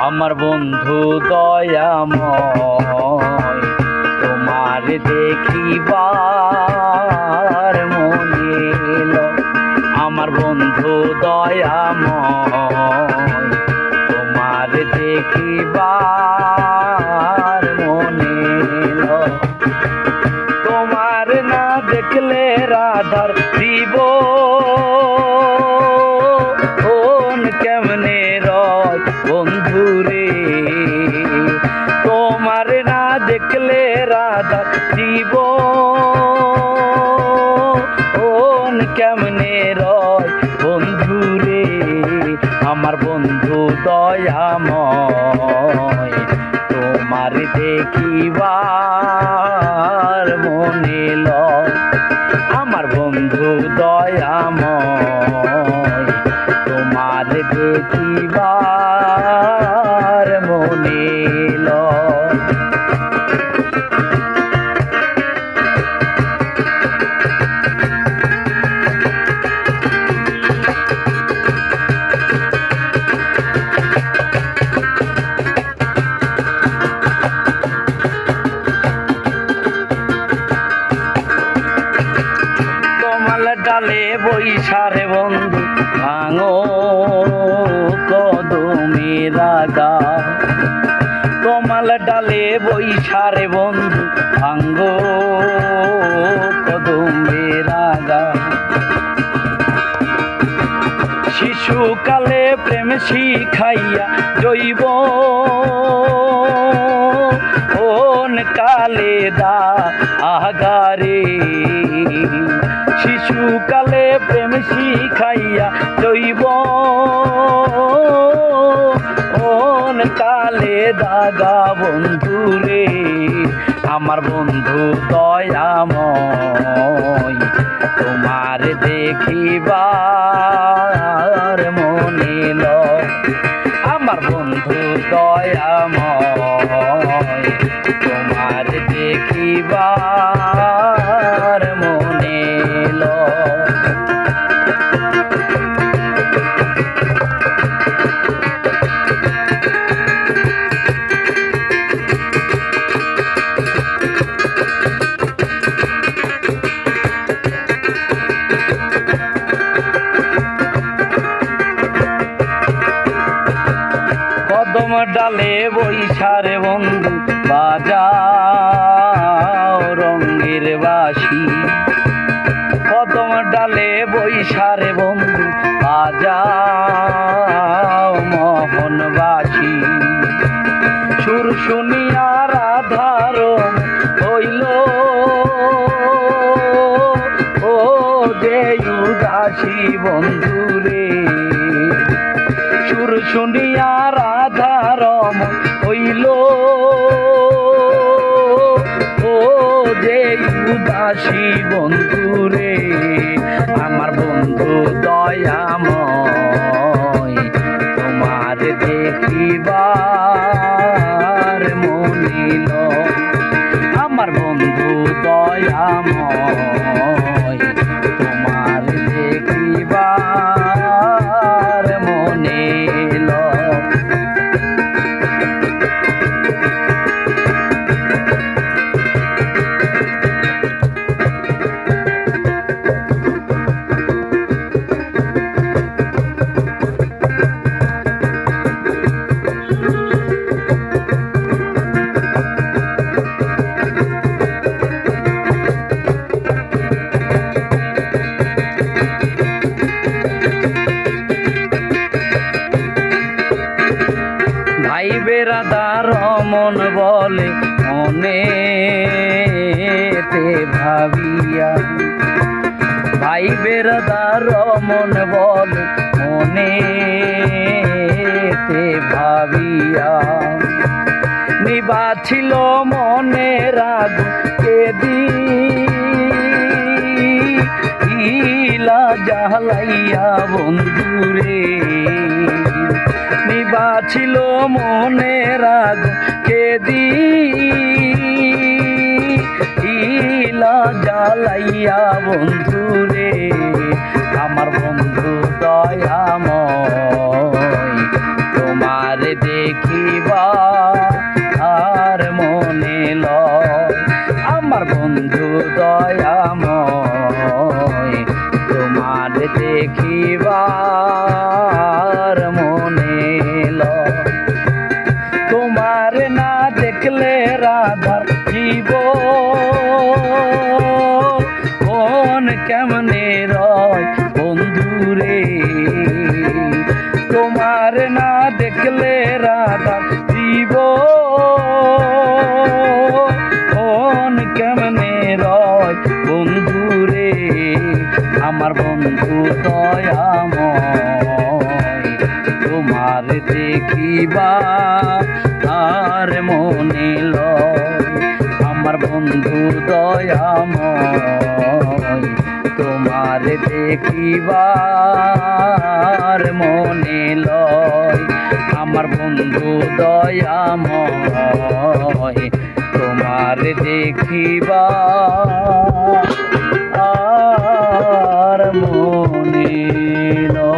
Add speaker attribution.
Speaker 1: আমার বন্ধু দয়াময় তোমার দেখিবার মনে এলো। আমার বন্ধু দয়াময় তোমার দেখিবার মনে এলো। তোমার না দেখলে রাধার দিব কেমনে রয় বন্ধুরে। তোমার না দেখলে রাধার দিব কেমনে রয় বন্ধুরে। আমার বন্ধু দয়াময় তোমার দেখিবার মনে লয়। আমার বন্ধু দয়াময় তোমার দেখিবার মনে লয়। ডালে বৈশারে বন্ধু ভাঙো কদমের আগা। কমাল ডালে বৈশারে বন্ধু ভাঙো কদমের আগা। শিশুকালে প্রেম শিখাইয়া জৈব কালে দা আগারে। শিশুকালে প্রেম শিখাইয়া জৈব কালে দাগা বন্ধুরে। আমার বন্ধু দয়াময় তোমার দেখিবার মনে লয়। আমার বন্ধু দয়াময় তোমার দেখিবার মনে লয়। কদম ডালে বৈশারে বন্ধু বাজাও রঙের বাঁশি। কদম ডালে বৈশারে বন্ধু বাজাও মোহন বাঁশি। সুর শুনিয়া রাধার হইল যে উদাসী বন্ধুরে। সুর শুনিয়া রাধারম হইল যে উদাসী বন্ধুরে। আমার বন্ধু দয়াময় তোমার দেখিবার মনে লয়। আমার বন্ধু দয়াময় তোমার দেখিবার মনে লয়। ভাই বেরাদার মন বলে মনেতে ভাবিয়া। ভাই বেরাদার মন বলে মনেতে ভাবিয়া। নিবাছিল মনের আগুন দিলা জ্বালাইয়া বন্ধুরে। নিবাছিল মনের আগুন দিলা জ্বালাইয়া বন্ধুরে। আমার বন্ধু দয়াময় তোমার দেখিবা আর মনে লয় আমার বন্ধু দয়াময় তোমার দেখিবার মনে লয় তোমার না দেখলে রাধার জীবন কেমনে রয় বন্ধুরে তোমার না দেখলে রাধার জীবন কেমনে রয় বন্ধুরে আমার বন্ধু দয়াময় তোমার দেখিবা আর মনে লয় আমার বন্ধু দয়াময় তোমার দেখিবার মনে লয় আমার বন্ধু দয়াময় তোমার দেখিবার আর মনে লয়।